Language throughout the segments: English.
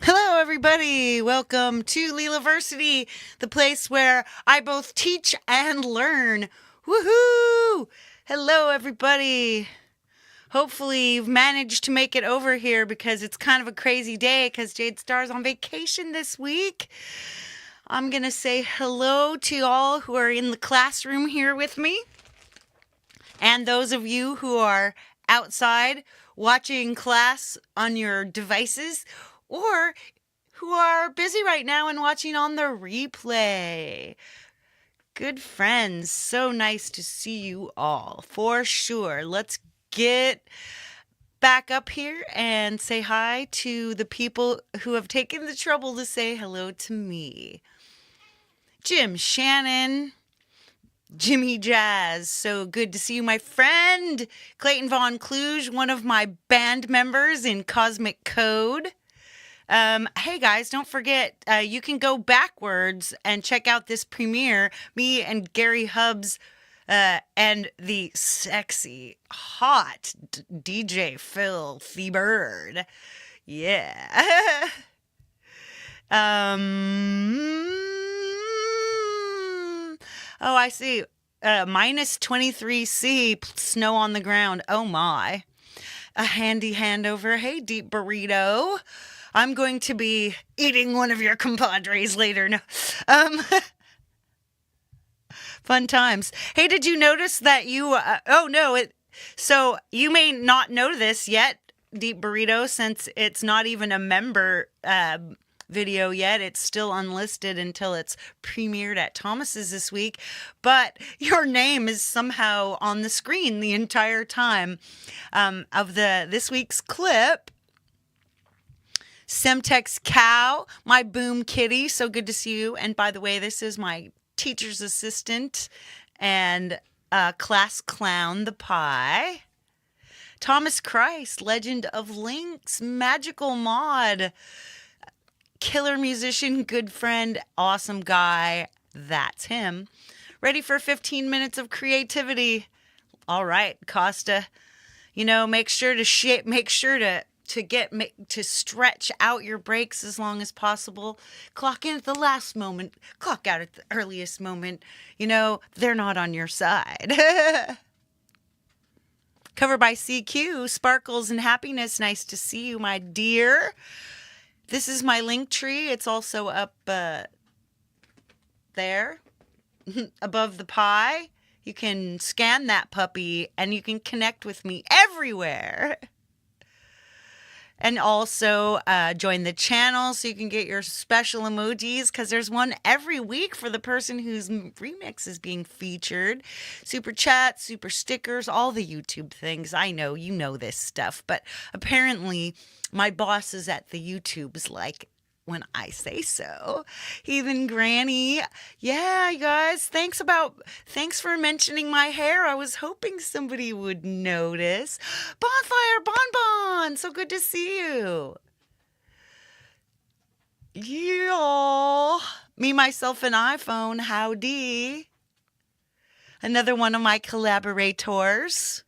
Hello, everybody. Welcome to LeelaVersity, the place where I both teach and learn. Woohoo! Hello, everybody. Hopefully, you've managed to make it over here because it's kind of a crazy day because Jade Star's on vacation this week. I'm going to say hello to all who are in the classroom here with me, and those of you who are outside watching class on your devices, or who are busy right now and watching on the replay. Good friends, so nice to see you all, for sure. Let's get back up here and say hi to the people who have taken the trouble to say hello to me. Jim Shannon, Jimmy Jazz, so good to see you, my friend. Clayton Von Kluge, one of my band members in Cosmic Code. Hey guys, don't forget, you can go backwards and check out this premiere, me and Gary Hubbs, and the sexy, hot DJ Filthy Bird. Yeah. Oh, I see. Minus 23°C, snow on the ground. Oh my. A handy handover. Hey, Deep Burrito. I'm going to be eating one of your compadres later. No. Fun times. Hey, did you notice that you, so you may not know this yet, Deep Burrito, since it's not even a member, video yet. It's still unlisted until it's premiered at Thomas's this week, but your name is somehow on the screen the entire time, of this week's clip. Semtex Cow, my boom kitty, so good to see you. And by the way, this is my teacher's assistant and class clown, the pie. Thomas Christ, Legend of Links, magical mod, killer musician, good friend, awesome guy. That's him. Ready for 15 minutes of creativity. All right, Costa. Make sure to stretch out your breaks as long as possible. Clock in at the last moment. Clock out at the earliest moment. They're not on your side. Covered by CQ, Sparkles and Happiness. Nice to see you, my dear. This is my link tree. It's also up there above the pie. You can scan that puppy and you can connect with me everywhere. And also join the channel so you can get your special emojis, because there's one every week for the person whose remix is being featured. Super chat, super stickers, all the YouTube things. I know you know this stuff, but apparently my bosses at the YouTubes like when I say so. Heathen Granny. Yeah, you guys, thanks for mentioning my hair. I was hoping somebody would notice. Bonfire Bonbon, so good to see you. Yeah. Me, myself, and iPhone, howdy. Another one of my collaborators.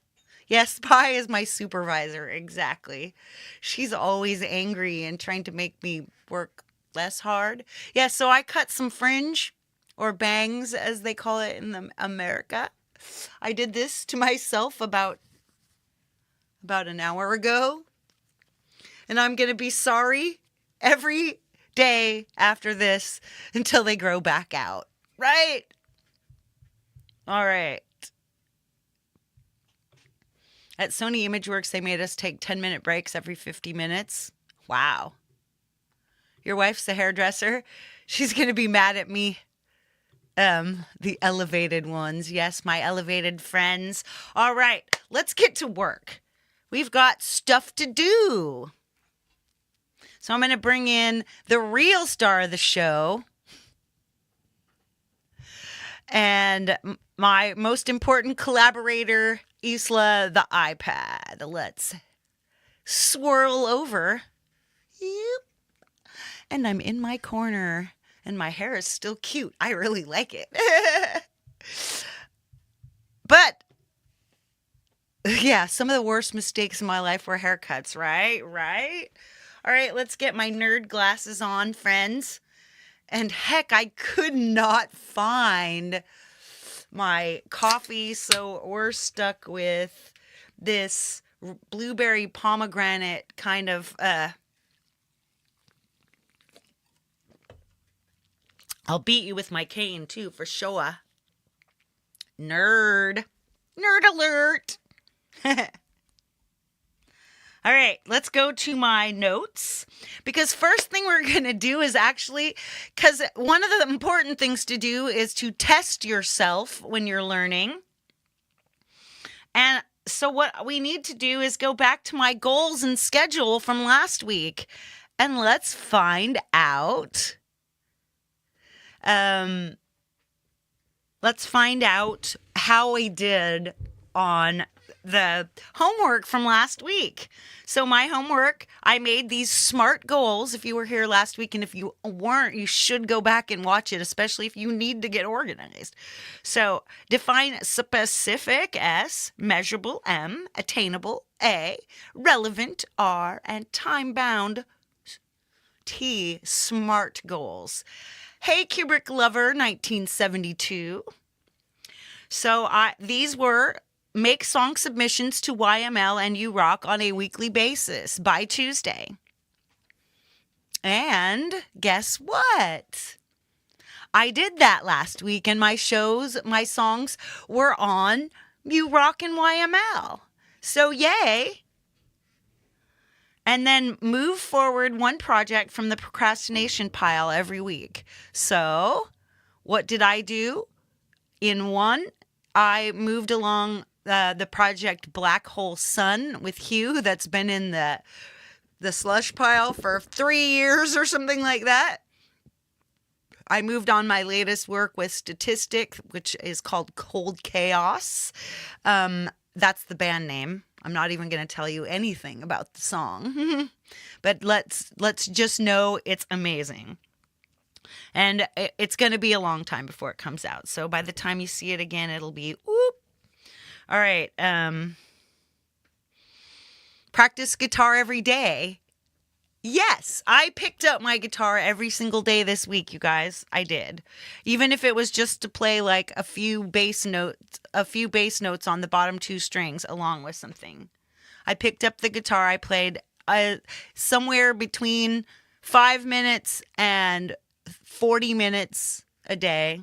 Yes, Pi is my supervisor, exactly. She's always angry and trying to make me work less hard. Yeah, so I cut some fringe, or bangs as they call it in America. I did this to myself about an hour ago. And I'm going to be sorry every day after this until they grow back out. Right? All right. At Sony ImageWorks, they made us take 10-minute breaks every 50 minutes. Wow. Your wife's a hairdresser. She's going to be mad at me. The elevated ones. Yes, my elevated friends. All right, let's get to work. We've got stuff to do. So I'm going to bring in the real star of the show. And my most important collaborator, Isla the iPad. Let's swirl over. Yep. And I'm in my corner. And my hair is still cute. I really like it. But yeah, some of the worst mistakes in my life were haircuts, right? Right? All right, let's get my nerd glasses on, friends. And heck, I could not find my coffee, so we're stuck with this blueberry pomegranate kind of I'll beat you with my cane too, for sure. Nerd alert. All right, let's go to my notes, because first thing we're going to do is actually, because one of the important things to do is to test yourself when you're learning. And so what we need to do is go back to my goals and schedule from last week, and let's find out. Let's find out how I did on the homework from last week. So my homework, I made these SMART goals. If you were here last week, and if you weren't, you should go back and watch it, especially if you need to get organized. So define specific, S, measurable, M, attainable, A, relevant, R, and time-bound, T, SMART goals. Hey, Kubrick Lover, 1972. So these were: make song submissions to YML and You Rock on a weekly basis by Tuesday. And guess what? I did that last week, and my songs were on You Rock and YML. So yay. And then move forward one project from the procrastination pile every week. So what did I do? In one, I moved along the project Black Hole Sun with Hugh, that's been in the slush pile for 3 years or something like that. I moved on my latest work with Statistic, which is called Cold Chaos. That's the band name. I'm not even going to tell you anything about the song, but let's just know it's amazing. And it's going to be a long time before it comes out. So by the time you see it again, it'll be whoop. All right. Practice guitar every day. Yes, I picked up my guitar every single day this week, you guys. I did. Even if it was just to play like a few bass notes on the bottom 2 strings along with something. I picked up the guitar. I played somewhere between 5 minutes and 40 minutes a day.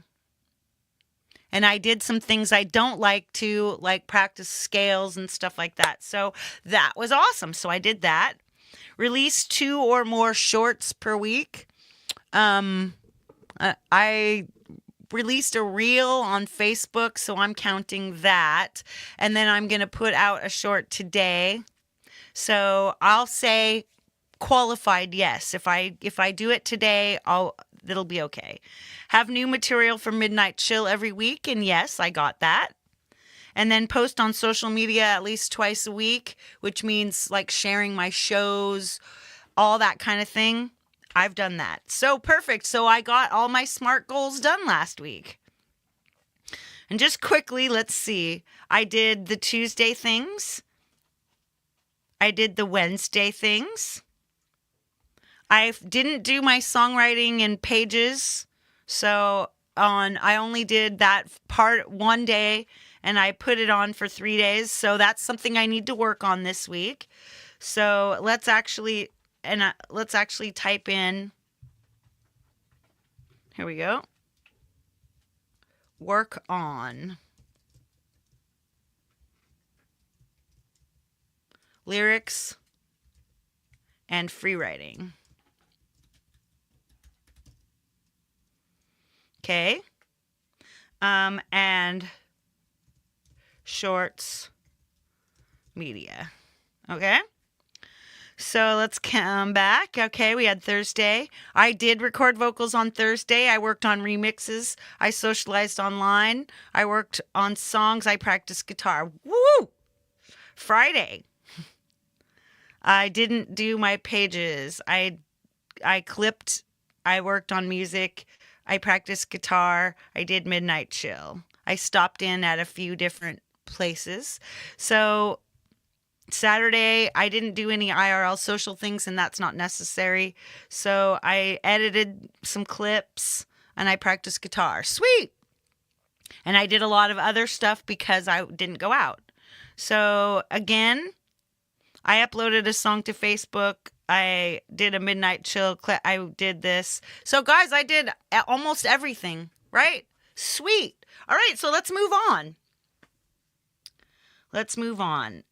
And I did some things I don't like to, like practice scales and stuff like that. So that was awesome. So I did that. Release 2 or more shorts per week. I released a reel on Facebook, so I'm counting that. And then I'm going to put out a short today. So I'll say qualified yes. If I do it today, it'll be okay. Have new material for Midnight Chill every week, and yes, I got that. And then post on social media at least twice a week, which means like sharing my shows, all that kind of thing. I've done that. So perfect. So I got all my SMART goals done last week. And just quickly, let's see. I did the Tuesday things. I did the Wednesday things. I didn't do my songwriting in pages. So I only did that part one day, and I put it on for 3 days. So that's something I need to work on this week. So let's actually type in. Here we go. Work on lyrics and free writing. Okay. And shorts media. Okay. So let's come back. Okay, we had Thursday. I did record vocals on Thursday. I worked on remixes. I socialized online. I worked on songs. I practiced guitar. Woo! Friday. I didn't do my pages. I clipped I worked on music. I practiced guitar. I did midnight chill. I stopped in at a few different places. So Saturday, I didn't do any IRL social things, and that's not necessary. So I edited some clips and I practiced guitar. Sweet. And I did a lot of other stuff because I didn't go out. So again, I uploaded a song to Facebook. I did a midnight chill clip. I did this. So guys, I did almost everything, right? Sweet. All right, so let's move on. Let's move on.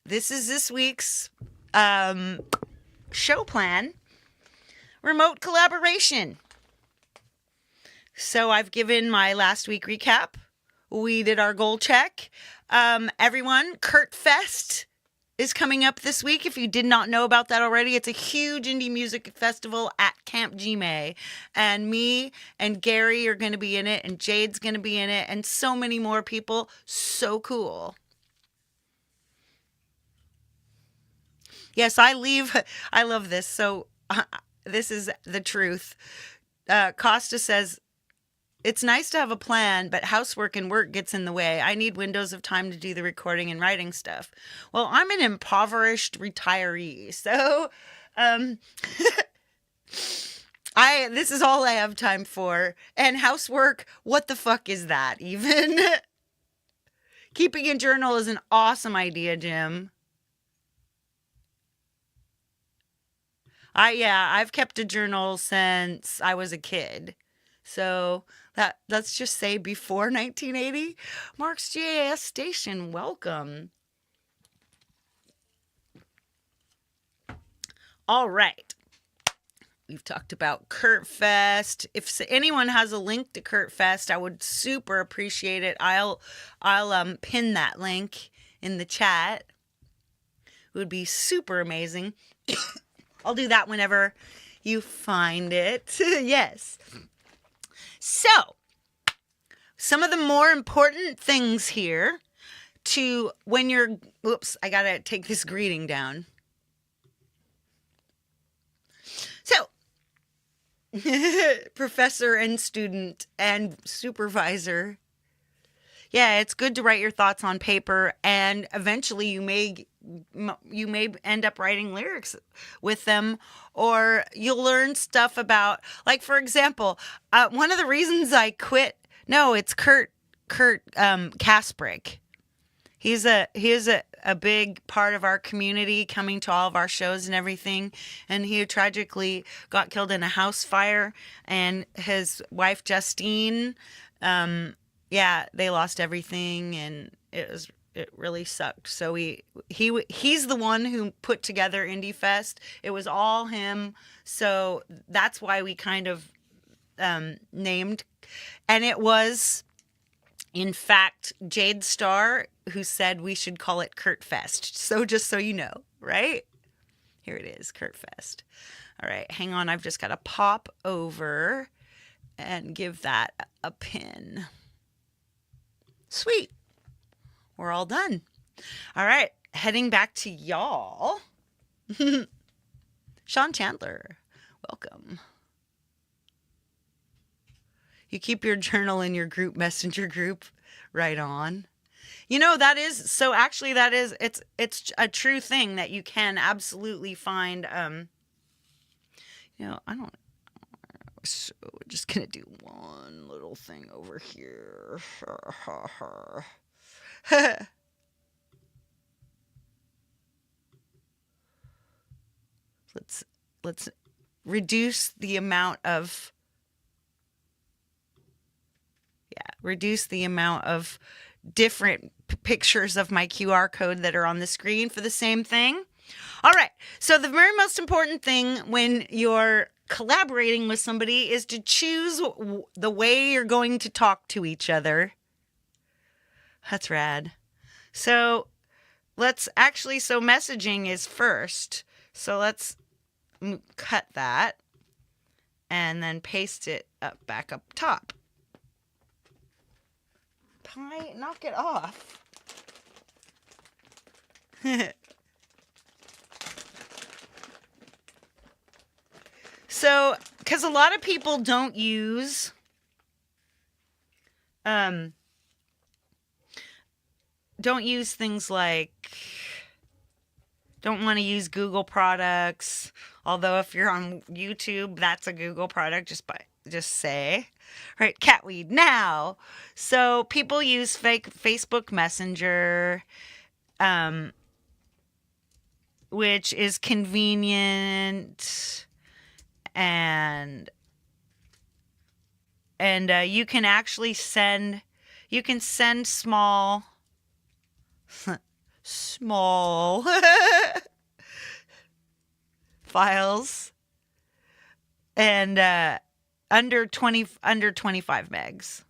This is this week's show plan. Remote collaboration. So I've given my last week recap. We did our goal check. Everyone, Kurt Fest is coming up this week. If you did not know about that already, it's a huge indie music festival at Camp Gme. And me and Gary are going to be in it, and Jade's going to be in it, and so many more people. So cool. Yes, I love this. So this is the truth. Costa says, it's nice to have a plan, but housework and work gets in the way. I need windows of time to do the recording and writing stuff. Well, I'm an impoverished retiree, so this is all I have time for. And housework, what the fuck is that even? Keeping a journal is an awesome idea, Jim. I've kept a journal since I was a kid. So let's just say before 1980. Mark's GAS station, welcome. All right. We've talked about Kurt Fest. If anyone has a link to Kurt Fest, I would super appreciate it. I'll pin that link in the chat. It would be super amazing. I'll do that whenever you find it. Yes. So, some of the more important things here to when you're, whoops, I gotta take this greeting down. So, professor and student and supervisor. Yeah, it's good to write your thoughts on paper, and eventually you may end up writing lyrics with them, or you'll learn stuff about, like, for example, one of the reasons I quit. No, it's Kurt Kasprick. He is a big part of our community, coming to all of our shows and everything. And he tragically got killed in a house fire, and his wife Justine, they lost everything, and it really sucked. So he's the one who put together Indie Fest. It was all him. So that's why we kind of named, and it was in fact Jade Starr who said we should call it Kurt Fest. So just so you know, right? Here it is, Kurt Fest. All right, hang on. I've just got to pop over and give that a pin. Sweet. We're all done. All right, heading back to y'all. Sean Chandler, welcome. You keep your journal in your group messenger group. Right on. You know, it's a true thing that you can absolutely find. So we're just gonna do one little thing over here. Let's reduce the amount of different pictures of my QR code that are on the screen for the same thing. All right. So the very most important thing when you're collaborating with somebody is to choose the way you're going to talk to each other. That's rad. So messaging is first. So let's cut that and then paste it back up top. Pie, knock it off. So, because a lot of people don't use things like, don't want to use Google products. Although if you're on YouTube, that's a Google product. Just say, right? Catweed now. So people use fake Facebook Messenger, which is convenient, and you can actually send small small files, and under 25 megs.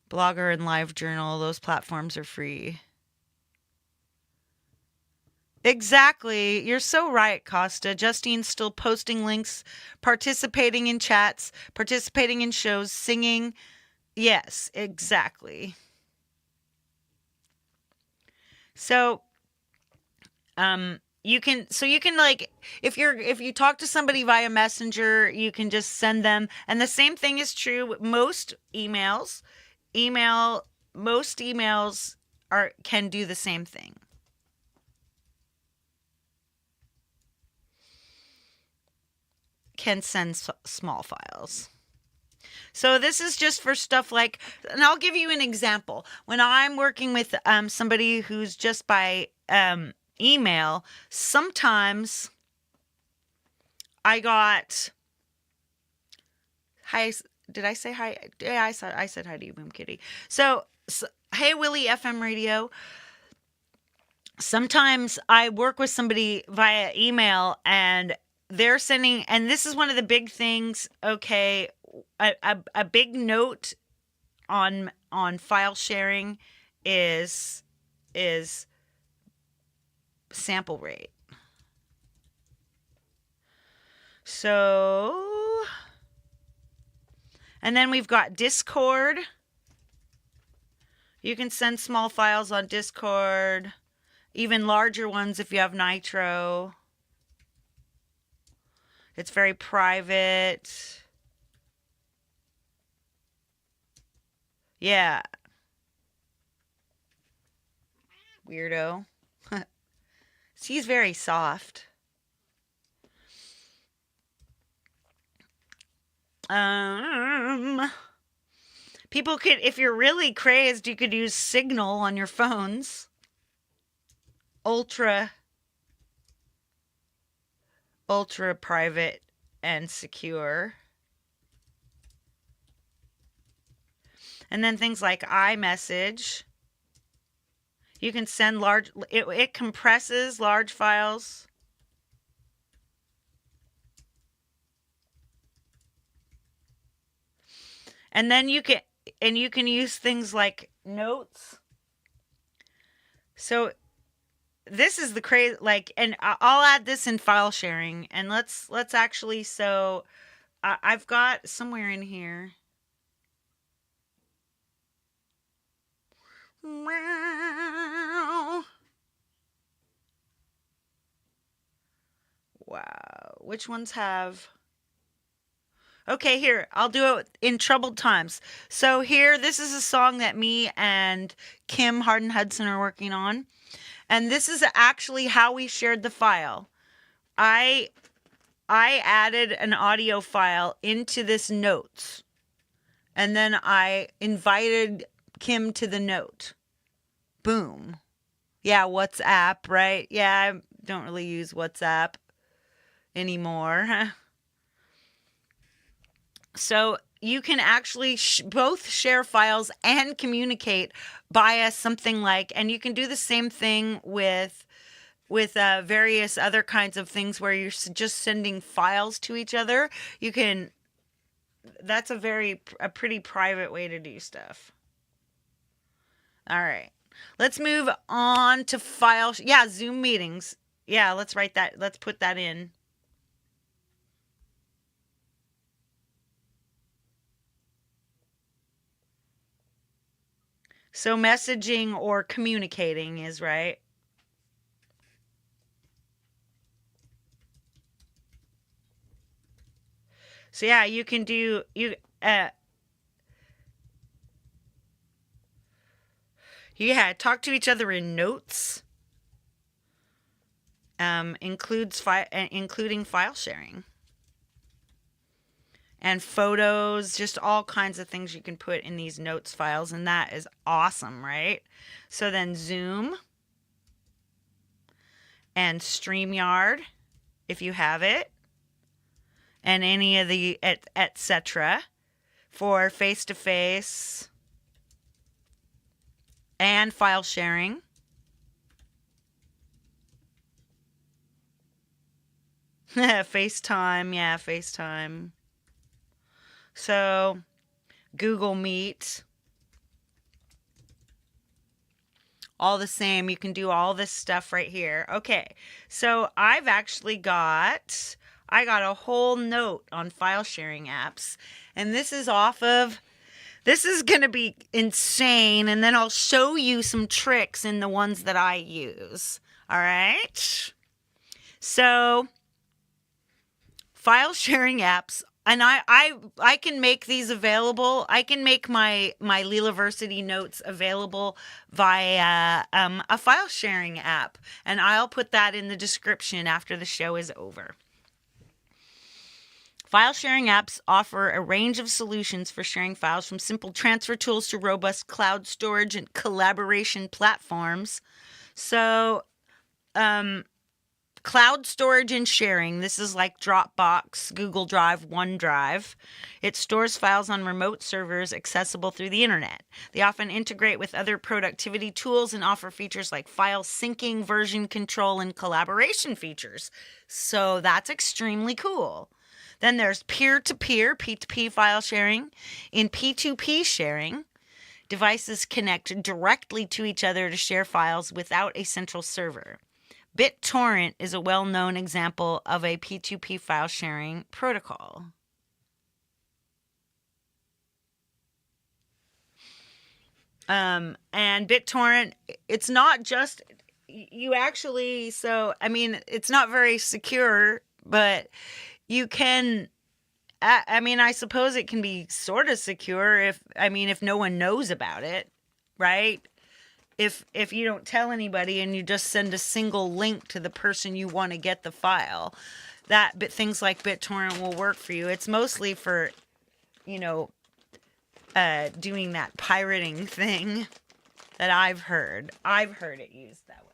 Blogger and LiveJournal, those platforms are free. Exactly. You're so right, Costa. Justine's still posting links, participating in chats, participating in shows, singing. Yes, exactly. So, you can like, if you talk to somebody via Messenger, you can just send them, and the same thing is true with most emails. Most emails can do the same thing. Can send small files. So this is just for stuff like, and I'll give you an example. When I'm working with somebody who's just by email, sometimes I got, hi, did I say hi? Yeah, I said hi to you, Boom Kitty. So hey, Willie FM Radio. Sometimes I work with somebody via email, and they're sending, and this is one of the big things. Okay, a big note on file sharing is sample rate. So, and then we've got Discord. You can send small files on Discord, even larger ones if you have Nitro. It's very private. Yeah. Weirdo. She's very soft. People could, if you're really crazed, you could use Signal on your phones. Ultra private and secure. And then things like iMessage. You can send large, it compresses large files. And then you can use things like notes. So this is the crazy, like, and I'll add this in file sharing, and let's actually, so I've got somewhere in here. Wow. Which ones have? Okay, here, I'll do it in troubled times. So here, this is a song that me and Kim Harden Hudson are working on. And this is actually how we shared the file. I added an audio file into this notes. And then I invited Kim to the note. Boom. Yeah, WhatsApp, right? Yeah, I don't really use WhatsApp anymore. So you can actually both share files and communicate via something like, and you can do the same thing with various other kinds of things where you're just sending files to each other. You can, that's a pretty private way to do stuff. All right. Let's move on to file. Yeah, Zoom meetings. Yeah, let's write that. Let's put that in. So messaging or communicating is right. So yeah, you can do talk to each other in notes. Including file sharing and photos, just all kinds of things you can put in these notes files, and that is awesome, right? So then Zoom and StreamYard, if you have it, and any of the etc. for face-to-face and file sharing. FaceTime, yeah, FaceTime. So, Google Meet. All the same, you can do all this stuff right here. Okay, so I got a whole note on file sharing apps, and this is going to be insane, and then I'll show you some tricks in the ones that I use. All right? So, file sharing apps, and I can make these available. I can make my LeelaVersity notes available via a file sharing app, and I'll put that in the description after the show is over. File sharing apps offer a range of solutions for sharing files, from simple transfer tools to robust cloud storage and collaboration platforms. So, cloud storage and sharing. This is like Dropbox, Google Drive, OneDrive. It stores files on remote servers accessible through the internet. They often integrate with other productivity tools and offer features like file syncing, version control, and collaboration features. So that's extremely cool. Then there's peer-to-peer, P2P file sharing. In P2P sharing, devices connect directly to each other to share files without a central server. BitTorrent is a well-known example of a P2P file sharing protocol. And BitTorrent, it's not just you actually. So I mean, it's not very secure, but you can. I mean, I suppose it can be sort of secure if no one knows about it, right? If you don't tell anybody and you just send a single link to the person you want to get the file, things like BitTorrent will work for you. It's mostly for, doing that pirating thing that I've heard. I've heard it used that way.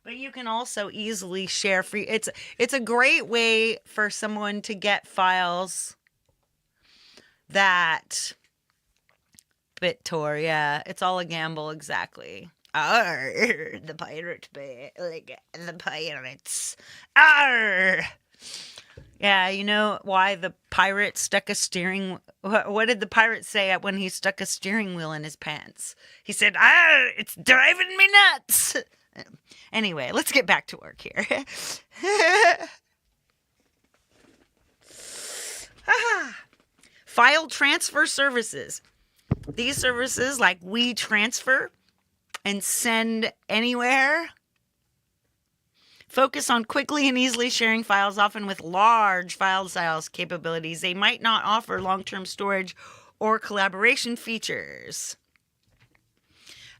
But you can also easily share free. It's a great way for someone to get files that BitTorrent, yeah, it's all a gamble, exactly. Arr, the pirate bay, like the pirates. Arr! Yeah, you know why the pirate stuck a steering. What did the pirate say when he stuck a steering wheel in his pants? He said, "Arr, it's driving me nuts." Anyway, let's get back to work here. File transfer services. These services like WeTransfer and Send Anywhere focus on quickly and easily sharing files, often with large file size capabilities. They might not offer long-term storage or collaboration features.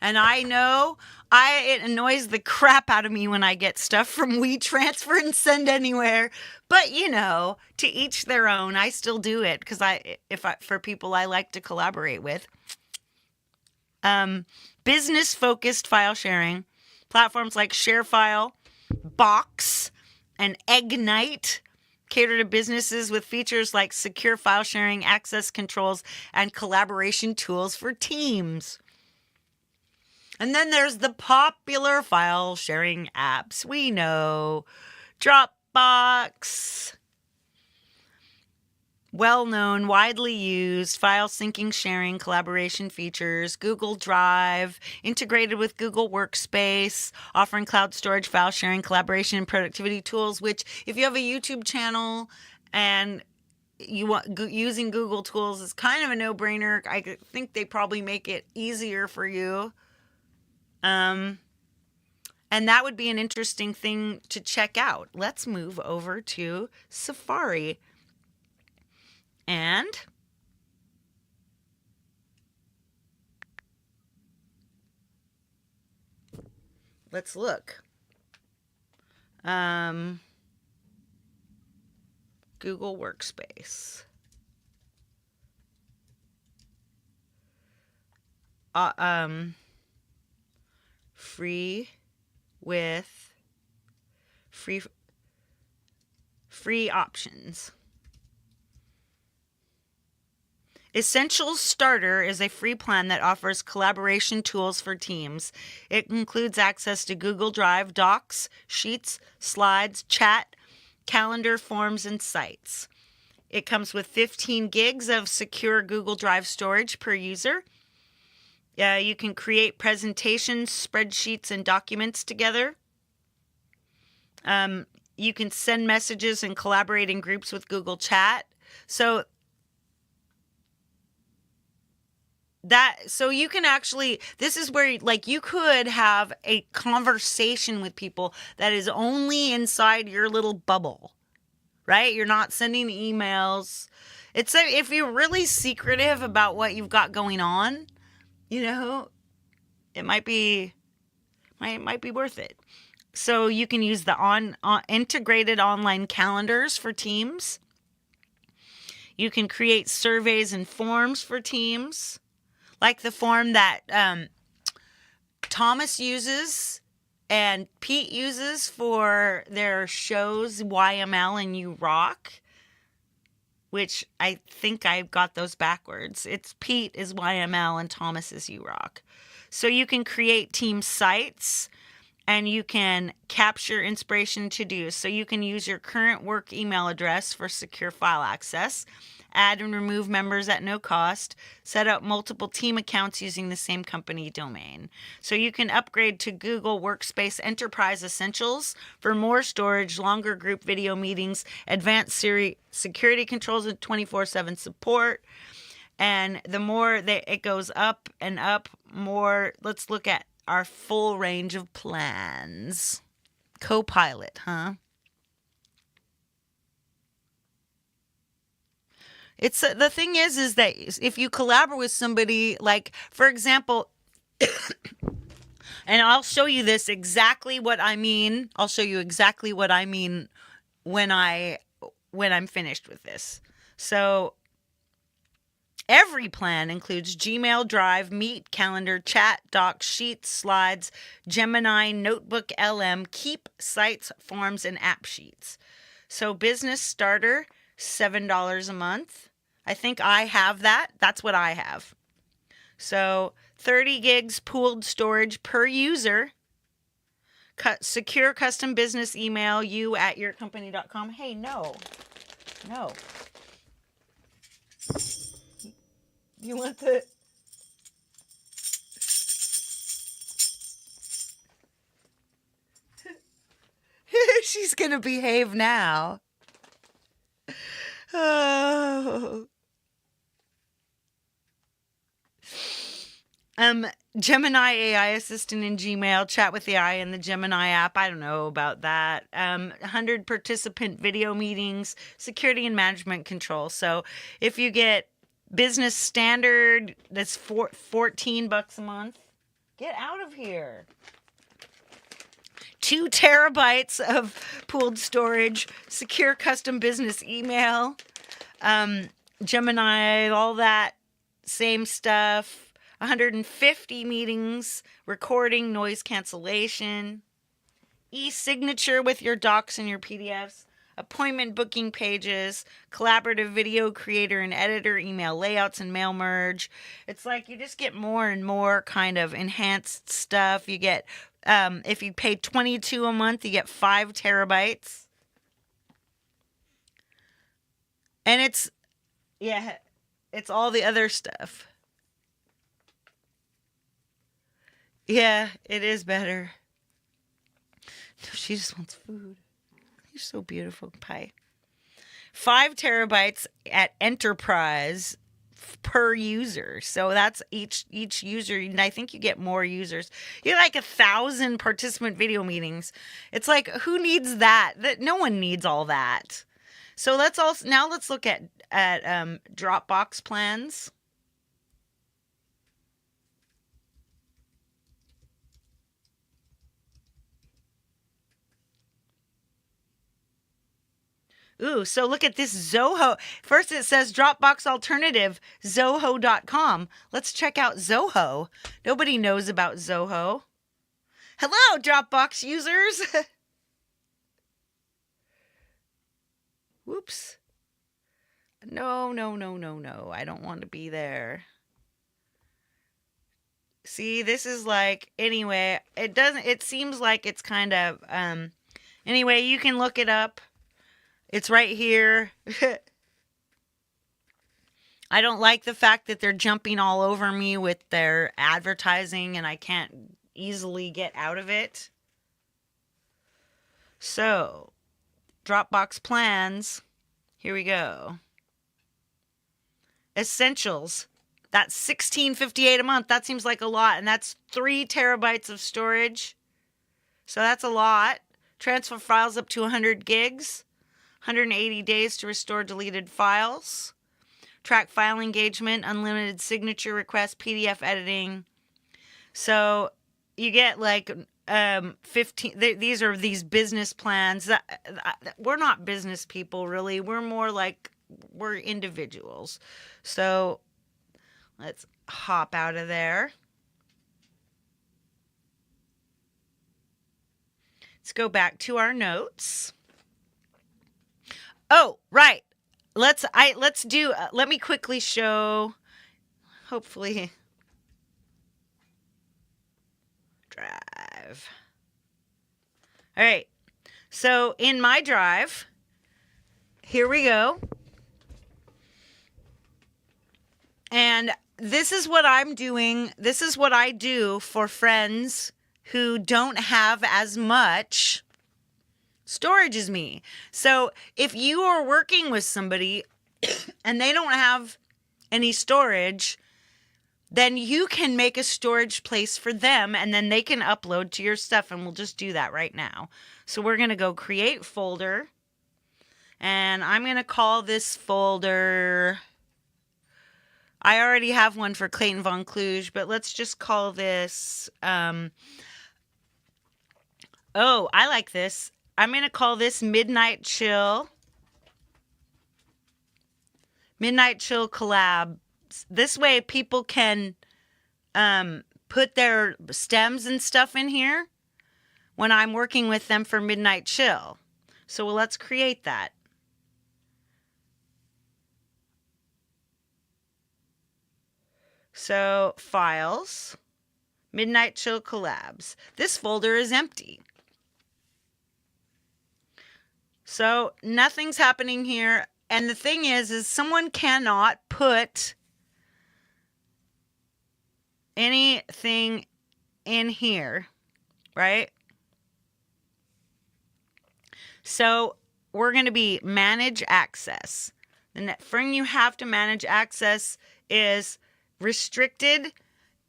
And I know it annoys the crap out of me when I get stuff from WeTransfer and Send Anywhere. But, to each their own. I still do it because for people I like to collaborate with. Business-focused file sharing. Platforms like ShareFile, Box, and Ignite cater to businesses with features like secure file sharing, access controls, and collaboration tools for teams. And then there's the popular file sharing apps. We know Dropbox, well-known, widely used file syncing, sharing, collaboration features. Google Drive, integrated with Google Workspace, offering cloud storage, file sharing, collaboration, and productivity tools, which if you have a YouTube channel and using Google tools is kind of a no-brainer. I think they probably make it easier for you. And that would be an interesting thing to check out. Let's move over to Safari. And let's look. Google Workspace. Free with free options. Essentials Starter is a free plan that offers collaboration tools for teams. It includes access to Google Drive, Docs, Sheets, Slides, Chat, Calendar, Forms, and Sites. It comes with 15 gigs of secure Google Drive storage per user. You can create presentations, spreadsheets, and documents together. You can send messages and collaborate in groups with Google Chat. So you can actually, this is where like you could have a conversation with people that is only inside your little bubble, right? You're not sending emails. If you're really secretive about what you've got going on, it might be worth it. So you can use the integrated online calendars for teams. You can create surveys and forms for teams, like the form that Thomas uses and Pete uses for their shows YML and You Rock, which I think I got those backwards. It's Pete is YML and Thomas is You Rock. So you can create team sites and you can capture inspiration to-dos. So you can use your current work email address for secure file access, add and remove members at no cost, set up multiple team accounts using the same company domain. So you can upgrade to Google Workspace Enterprise Essentials for more storage, longer group video meetings, advanced security controls, and 24/7 support. And the more that it goes up and up, more, let's look at our full range of plans. Copilot, huh? It's the thing is that if you collaborate with somebody, like for example, and I'll show you this exactly what I mean. I'll show you exactly what I mean when I'm finished with this. So every plan includes Gmail, Drive, Meet, Calendar, Chat, Docs, Sheets, Slides, Gemini, Notebook, LM, Keep, Sites, Forms, and App Sheets. So Business Starter, $7 a month. I think I have that. That's what I have. So 30 gigs pooled storage per user. Secure custom business email, you@yourcompany.com. Hey, no. You want the... She's going to behave now. Oh. Gemini AI assistant in Gmail, chat with AI in the Gemini app. I don't know about that. 100 participant video meetings, security and management control. So if you get business standard, that's $14 a month. Get out of here. 2 terabytes of pooled storage, secure custom business email, Gemini, all that same stuff. 150 meetings, recording, noise cancellation, e-signature with your docs and your PDFs, appointment booking pages, collaborative video creator and editor, email layouts and mail merge. It's like you just get more and more kind of enhanced stuff. You get, if you pay $22 a month, you get 5 terabytes. And it's all the other stuff. Yeah, it is better. No, she just wants food. You're so beautiful, Pie. 5 terabytes at enterprise per user. So that's each user, and I think you get more users. You get like 1,000 participant video meetings. It's like, who needs that? That no one needs all that. So let's look at Dropbox plans. Ooh, so look at this Zoho. First it says Dropbox alternative, Zoho.com. Let's check out Zoho. Nobody knows about Zoho. Hello, Dropbox users. Whoops. No. I don't want to be there. See, this is like, anyway, it seems like it's kind of, anyway, you can look it up. It's right here. I don't like the fact that they're jumping all over me with their advertising and I can't easily get out of it. So, Dropbox plans. Here we go. Essentials. That's $16.58 a month. That seems like a lot. And that's 3 terabytes of storage. So that's a lot. Transfer files up to 100 gigs. 180 days to restore deleted files. Track file engagement, unlimited signature requests, PDF editing. So you get like 15. These are these business plans. We're not business people, really. We're more like we're individuals. So let's hop out of there. Let's go back to our notes. Oh, right. Let me quickly show, hopefully, drive. All right. So in my drive, here we go. And this is what I'm doing. This is what I do for friends who don't have as much storage as me. So if you are working with somebody and they don't have any storage, then you can make a storage place for them and then they can upload to your stuff, and we'll just do that right now. So we're going to go create folder, and I'm going to call this folder, I already have one for Clayton Von Kluge, but let's just call this, oh, I like this. I'm going to call this Midnight Chill. Midnight Chill Collabs. This way people can put their stems and stuff in here when I'm working with them for Midnight Chill. So let's create that. So files, Midnight Chill Collabs. This folder is empty. So nothing's happening here. And the thing is someone cannot put anything in here, right? So we're going to be manage access. The next thing you have to manage access is restricted.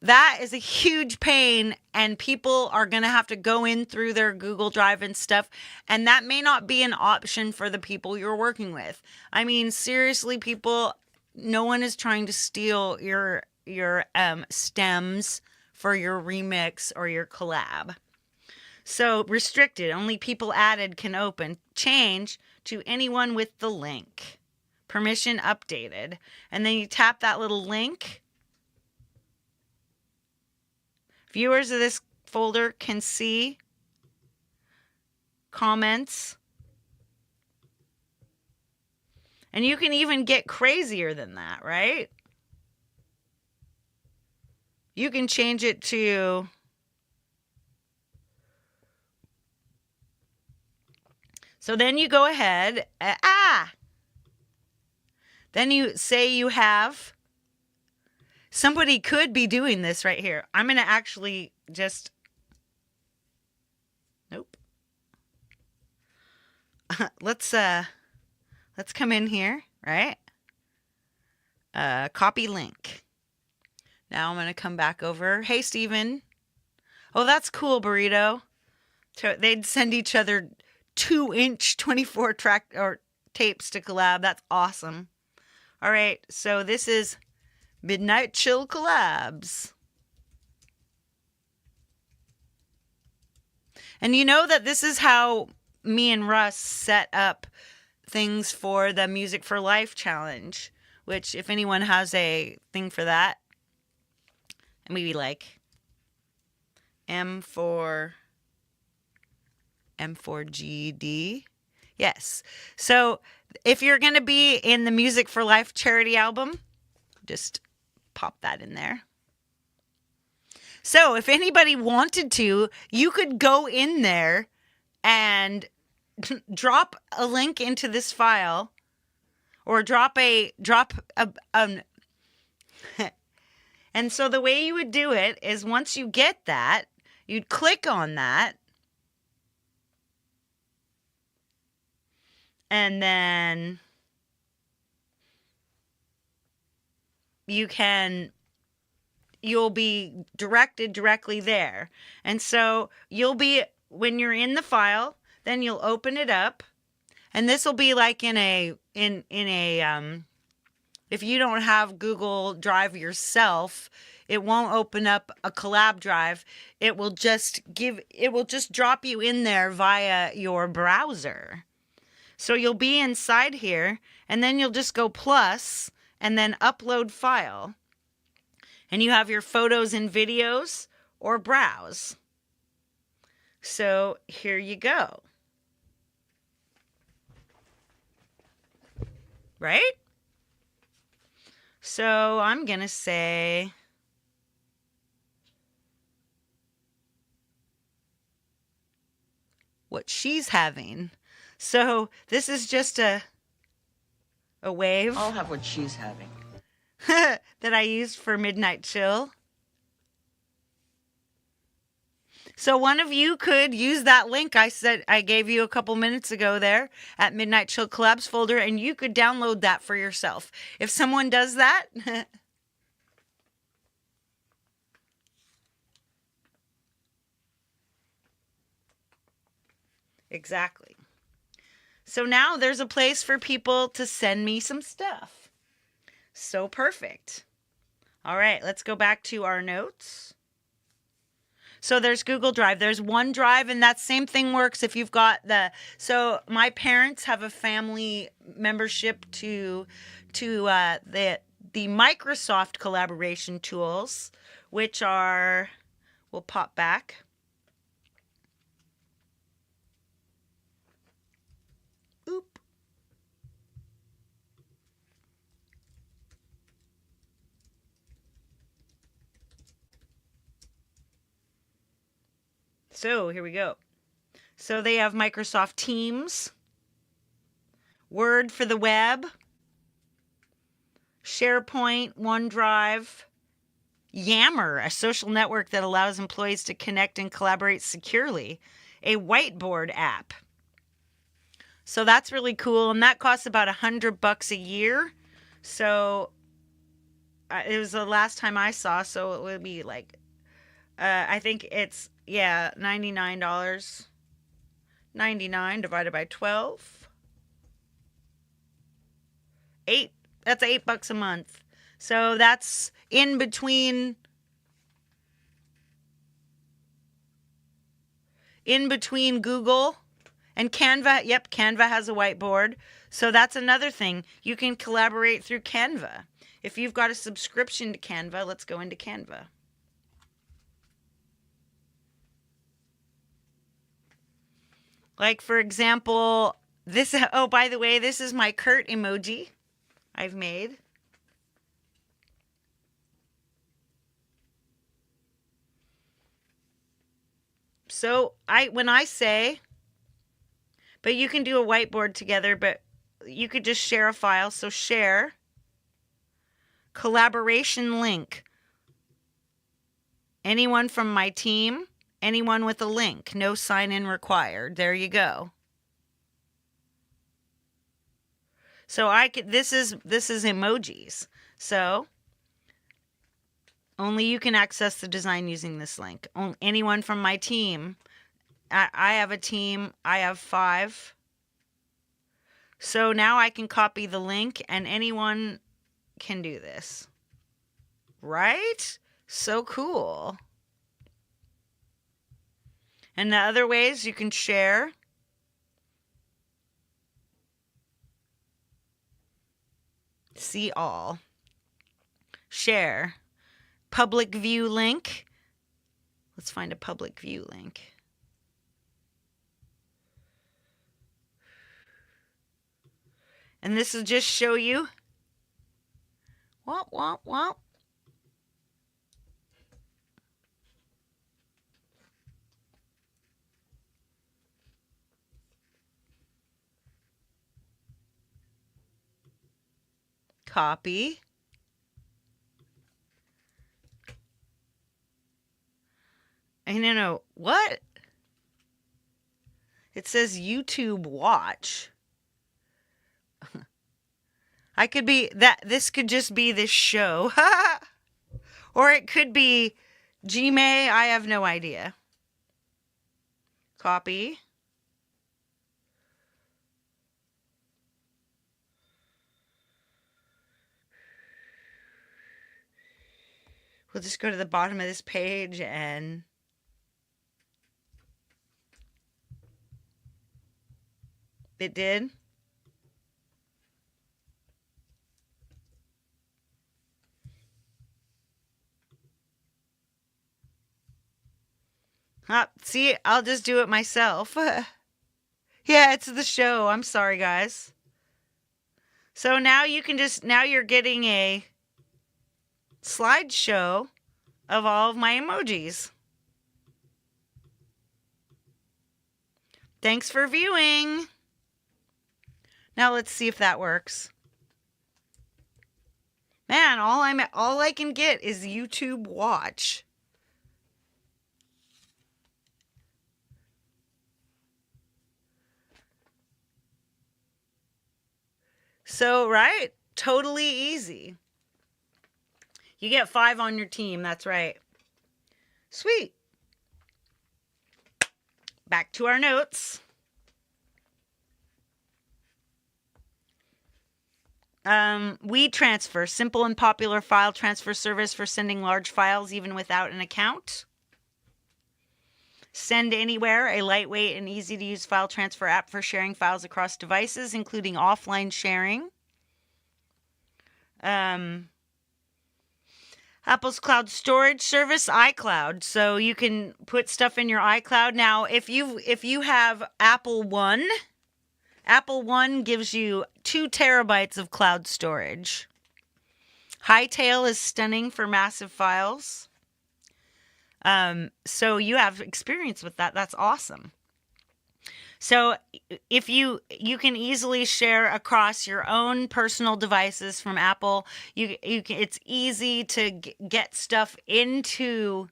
That is a huge pain, and people are going to have to go in through their Google Drive and stuff, and that may not be an option for the people you're working with. I mean, seriously, people, no one is trying to steal your stems for your remix or your collab. So restricted, only people added can open. Change to anyone with the link. Permission updated. And then you tap that little link. Viewers of this folder can see comments. And you can even get crazier than that, right? You can change it to so then you go ahead. Then you say you have. Somebody could be doing this right here. I'm going to actually just. Nope. Let's Let's come in here, right? Copy link. Now I'm going to come back over. Hey, Steven. Oh, that's cool, Burrito. So they'd send each other 2-inch 24 track or tapes to collab. That's awesome. All right, so this is Midnight Chill Collabs. And you know that this is how me and Russ set up things for the Music for Life challenge, which if anyone has a thing for that, and maybe like M4GD. Yes. So if you're going to be in the Music for Life charity album, just pop that in there. So if anybody wanted to, you could go in there and drop a link into this file, or drop a and so the way you would do it is, once you get that, you'd click on that, and then you'll be directed directly there. And so when you're in the file, then you'll open it up, and this will be like in a if you don't have Google Drive yourself, it won't open up a collab drive. It will just drop you in there via your browser. So you'll be inside here, and then you'll just go plus, and then upload file. And you have your photos and videos, or browse. So here you go. Right? So I'm going to say what she's having. So this is just a wave. I'll have what she's having. that I used for Midnight Chill. So one of you could use that link I gave you a couple minutes ago there at Midnight Chill Collabs folder, and you could download that for yourself. If someone does that, exactly. So now there's a place for people to send me some stuff. So perfect. All right, let's go back to our notes. So there's Google Drive. There's OneDrive, and that same thing works if you've got so my parents have a family membership to the Microsoft collaboration tools, which are, we'll pop back. Oop. So here we go. So they have Microsoft Teams, Word for the web, SharePoint, OneDrive, Yammer, a social network that allows employees to connect and collaborate securely, a whiteboard app. So that's really cool, and that costs about $100 a year. So it was the last time I saw, so it would be like, I think it's, $99. 99 divided by 12. 8. That's $8 a month. So that's in between Google and Canva. Yep, Canva has a whiteboard. So that's another thing. You can collaborate through Canva. If you've got a subscription to Canva, let's go into Canva. Like, for example, this, oh, by the way, this is my Kurt emoji I've made. So when I say, but you can do a whiteboard together, but you could just share a file. So share, collaboration link. Anyone from my team, anyone with a link, no sign in required. There you go. So this is emojis. So only you can access the design using this link. Anyone from my team. I have a team. I have 5. So now I can copy the link and anyone can do this. Right? So cool. And the other ways you can share. See all. Share. Public view link. Let's find a public view link. And this will just show you. Womp. Copy. No. What? It says YouTube watch. I could be that. This could just be this show. Or it could be Gmail. I have no idea. Copy. We'll just go to the bottom of this page and it did. See, I'll just do it myself. Yeah, it's the show. I'm sorry, guys. So now now you're getting a slideshow of all of my emojis. Thanks for viewing. Now let's see if that works. Man, all I can get is YouTube watch. So, right? Totally easy. You get 5 on your team. That's right. Sweet. Back to our notes. WeTransfer, simple and popular file transfer service for sending large files even without an account. Send Anywhere, a lightweight and easy to use file transfer app for sharing files across devices, including offline sharing. Apple's cloud storage service, iCloud. So you can put stuff in your iCloud. Now, if you have Apple One gives you 2 terabytes of cloud storage. Hightail is stunning for massive files. So you have experience with that. That's awesome. So if you can easily share across your own personal devices from Apple, it's easy to get stuff into.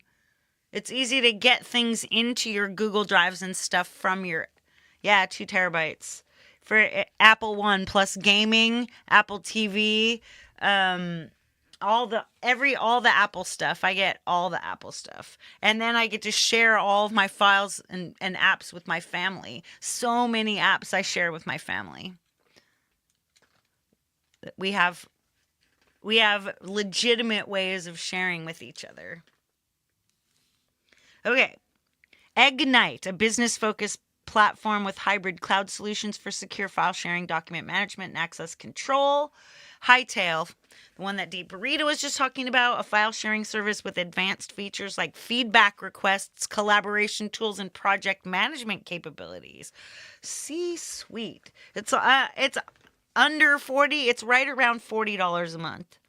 It's easy to get things into your Google Drives and stuff from your 2 terabytes for Apple One plus gaming, Apple TV, all the Apple stuff. I get all the Apple stuff. And then I get to share all of my files and apps with my family. So many apps I share with my family. We have legitimate ways of sharing with each other. Okay. Ignite, a business-focused platform with hybrid cloud solutions for secure file sharing, document management, and access control. Hightail, the one that Deep Burrito was just talking about, a file sharing service with advanced features like feedback requests, collaboration tools, and project management capabilities. Sweet. It's under 40. It's right around $40 a month.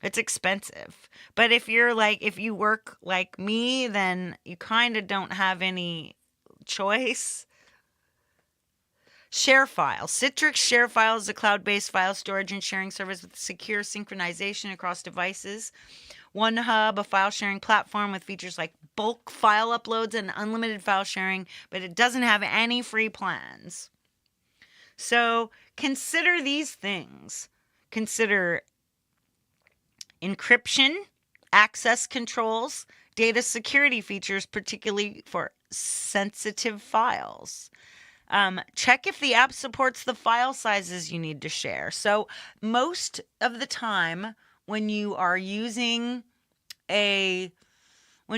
It's expensive. But if you work like me, then you kind of don't have any choice. ShareFile. Citrix ShareFile is a cloud-based file storage and sharing service with secure synchronization across devices. OneHub, a file sharing platform with features like bulk file uploads and unlimited file sharing, but it doesn't have any free plans. So consider these things. Consider encryption, access controls, data security features, particularly for sensitive files. Check if the app supports the file sizes you need to share. So most of the time when you are when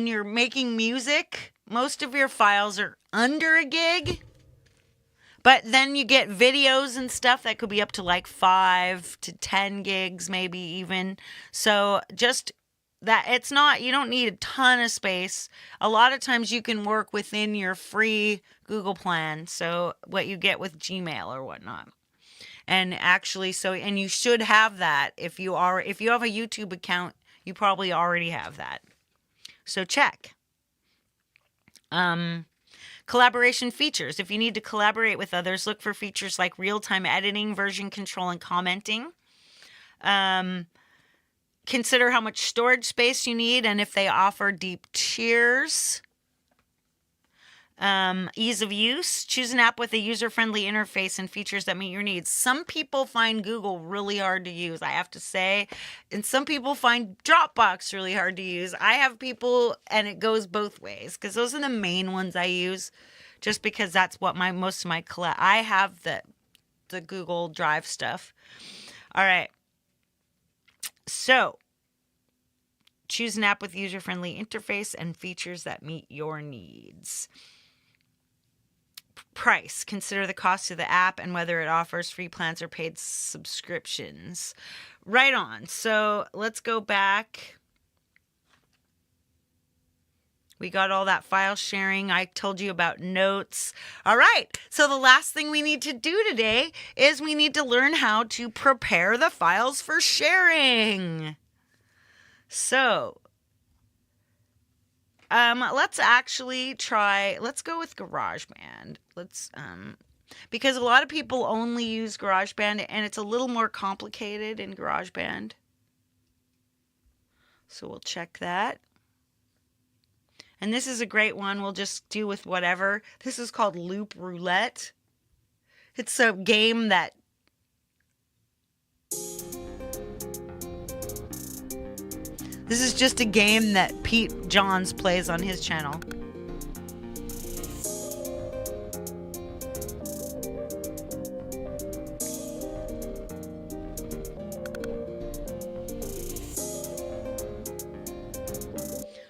you're making music, most of your files are under a gig. But then you get videos and stuff that could be up to like 5 to 10 gigs, maybe even. So just that it's not, you don't need a ton of space. A lot of times you can work within your free Google plan. So what you get with Gmail or whatnot. And actually, and you should have that if you have a YouTube account, you probably already have that. So check. Collaboration features. If you need to collaborate with others, look for features like real-time editing, version control, and commenting. Consider how much storage space you need and if they offer deep tiers. Ease of use. Choose an app with a user-friendly interface and features that meet your needs. Some people find Google really hard to use, I have to say. And some people find Dropbox really hard to use. I have people, and it goes both ways, because those are the main ones I use, just because that's what most of my I have the Google Drive stuff. All right. So, choose an app with user-friendly interface and features that meet your needs. Price. Consider the cost of the app and whether it offers free plans or paid subscriptions. Right on. So let's go back. We got all that file sharing. I told you about notes. All right. So the last thing we need to do today is we need to learn how to prepare the files for sharing. So let's actually let's go with GarageBand. Because a lot of people only use GarageBand and it's a little more complicated in GarageBand. So we'll check that. And this is a great one. We'll just do with whatever. This is called Loop Roulette. It's a game that This is just a game that Pete Johns plays on his channel.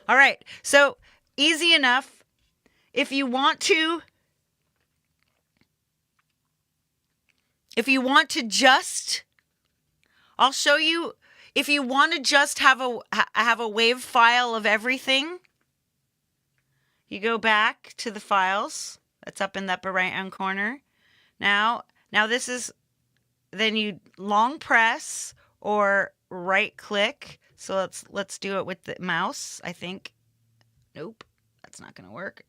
All right, so easy enough. If you want to just, I'll show you. If you want to just have a wave file of everything, you go back to the files. That's up in the upper right hand corner. Now this is, then you long press or right click. So let's do it with the mouse, I think. Nope, that's not going to work.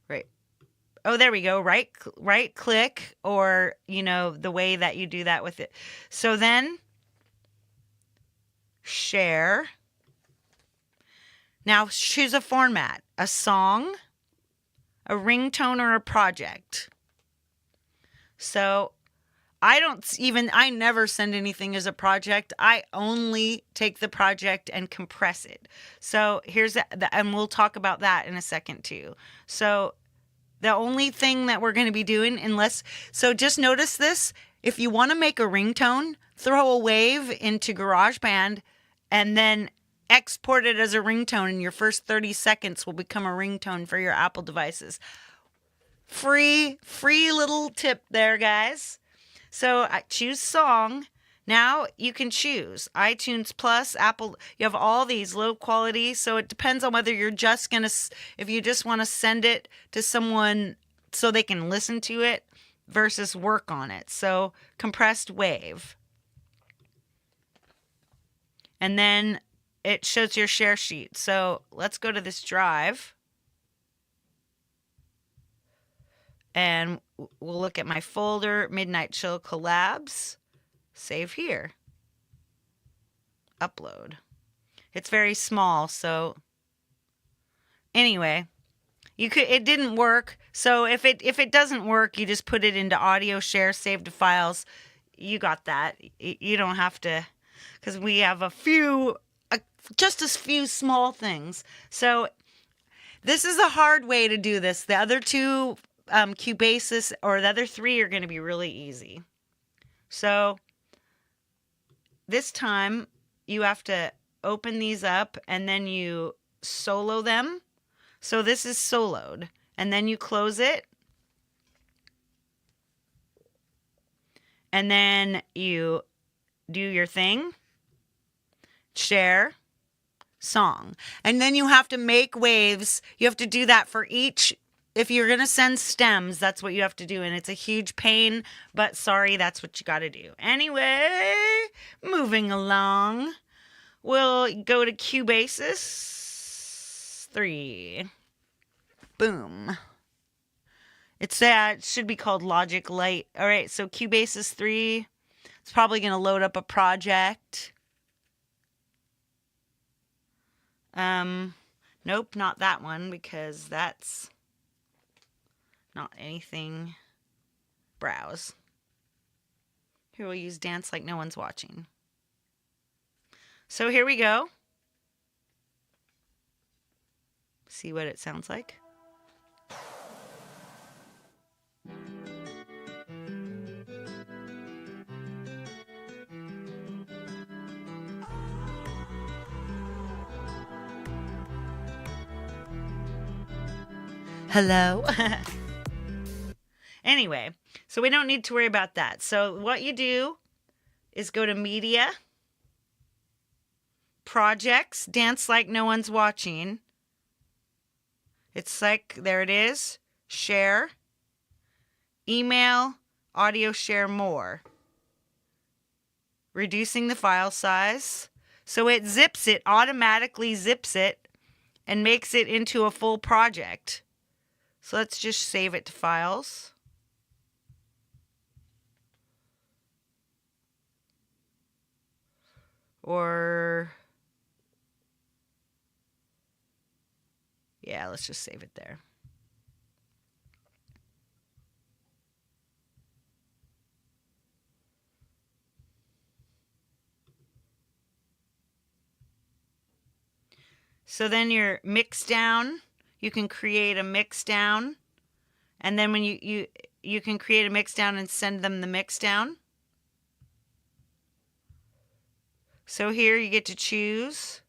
Right. Oh, there we go. Right click, or, the way that you do that with it. So then share. Now choose a format, a song, a ringtone, or a project. So I never send anything as a project. I only take the project and compress it. So here's and we'll talk about that in a second too. So the only thing that we're going to be doing, so just notice this. If you want to make a ringtone, throw a wave into GarageBand and then export it as a ringtone, and your first 30 seconds will become a ringtone for your Apple devices. Free little tip there, guys. So I choose song. Now you can choose iTunes Plus, Apple. You have all these low quality. So it depends on whether you're just going to, if you just want to send it to someone so they can listen to it versus work on it. So compressed wave. And then it shows your share sheet. So let's go to this drive. And we'll look at my folder, Midnight Chill Collabs. Save here. Upload. It's very small, so anyway. It didn't work. So if it doesn't work, you just put it into audio share, save to files. You got that. You don't have to, because we have just a few small things. So this is a hard way to do this. The other two Cubasis, or the other three, are going to be really easy. So this time you have to open these up and then you solo them. So this is soloed, and then you close it, and then you do your thing, share, song. And then you have to make waves. You have to do that for each. If you're going to send stems, that's what you have to do. And it's a huge pain, but sorry, that's what you got to do. Anyway, moving along, we'll go to Cubasis 3. Boom. It should be called Logic Light. All right, so Cubasis 3. It's probably going to load up a project. Nope, not that one, because that's not anything. Browse. Here we'll use Dance Like No One's Watching. So here we go. See what it sounds like. Hello. Anyway, so we don't need to worry about that. So what you do is go to Media, Projects, Dance Like No One's Watching. It's like, there it is, Share, Email, Audio Share More. Reducing the file size. So it automatically zips it, and makes it into a full project. So let's just save it to files. Or, yeah, let's just save it there. So then your mix down, you can create a mix down. And then when you can create a mix down and send them the mix down. So here you get to choose.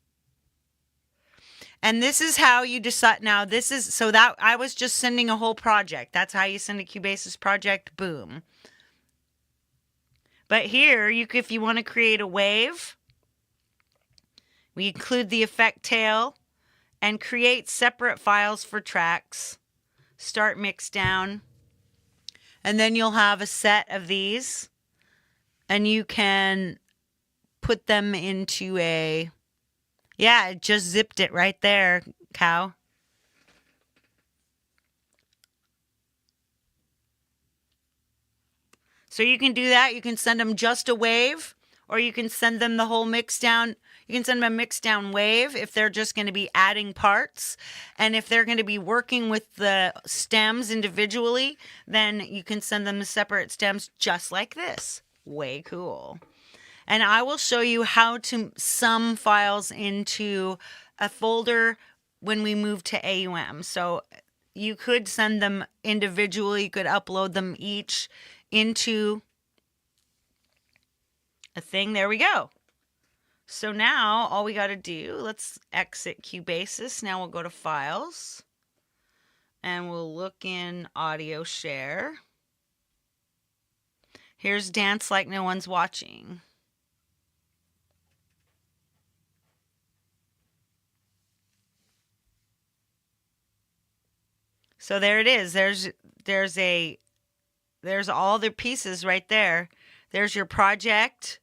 And this is how you decide. Now so that I was just sending a whole project. That's how you send a Cubasis project. Boom. But here, if you want to create a wave, we include the effect tail and create separate files for tracks. Start mix down. And then you'll have a set of these. And you can put them into yeah, it just zipped it right there, cow. So you can do that. You can send them just a wave, or you can send them the whole mix down. You can send them a mix down wave if they're just going to be adding parts. And if they're going to be working with the stems individually, then you can send them the separate stems just like this. Way cool. And I will show you how to sum files into a folder when we move to AUM. So you could send them individually. You could upload them each into a thing. There we go. So now all we got to do, let's exit Cubasis. Now we'll go to Files. And we'll look in Audio Share. Here's Dance Like No One's Watching. So there it is. There's all the pieces right there. There's your project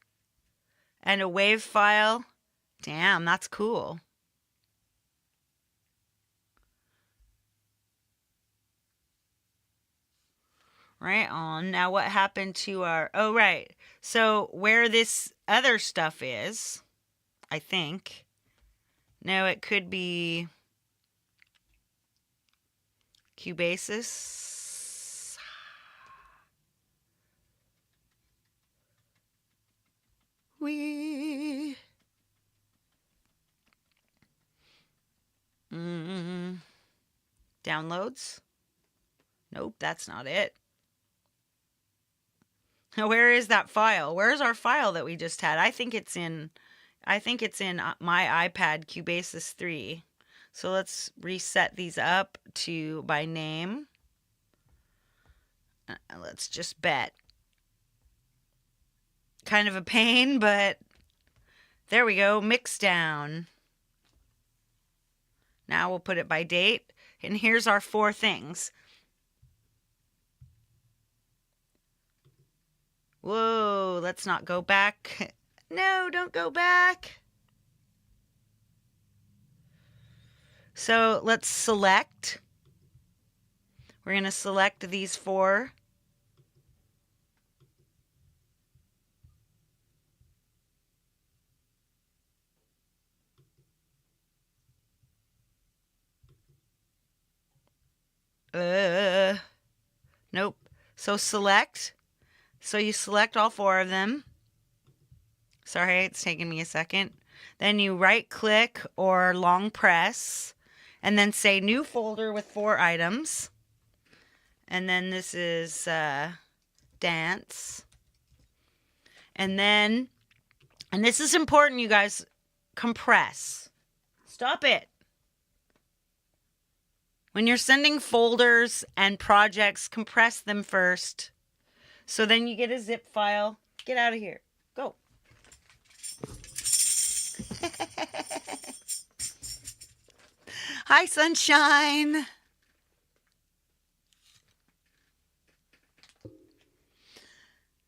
and a wave file. Damn, that's cool. Right on. Now what happened to our... Oh, right. So where this other stuff is, I think... No, it could be... Cubasis. We. Downloads. Nope, that's not it. Where is that file? Where's our file that we just had? I think it's in my iPad Cubasis 3. So let's reset these up to by name. Let's just bet. Kind of a pain, but there we go. Mix down. Now we'll put it by date. And here's our 4 things. Whoa, let's not go back. No, don't go back. So let's select. We're going to select these 4. Nope. So select. So you select all 4 of them. Sorry, it's taking me a second. Then you right click or long press and then say new folder with 4 items. And then this is dance. And this is important, you guys, compress. Stop it. When you're sending folders and projects, compress them first. So then you get a zip file. Get out of here. Go. Hi, sunshine.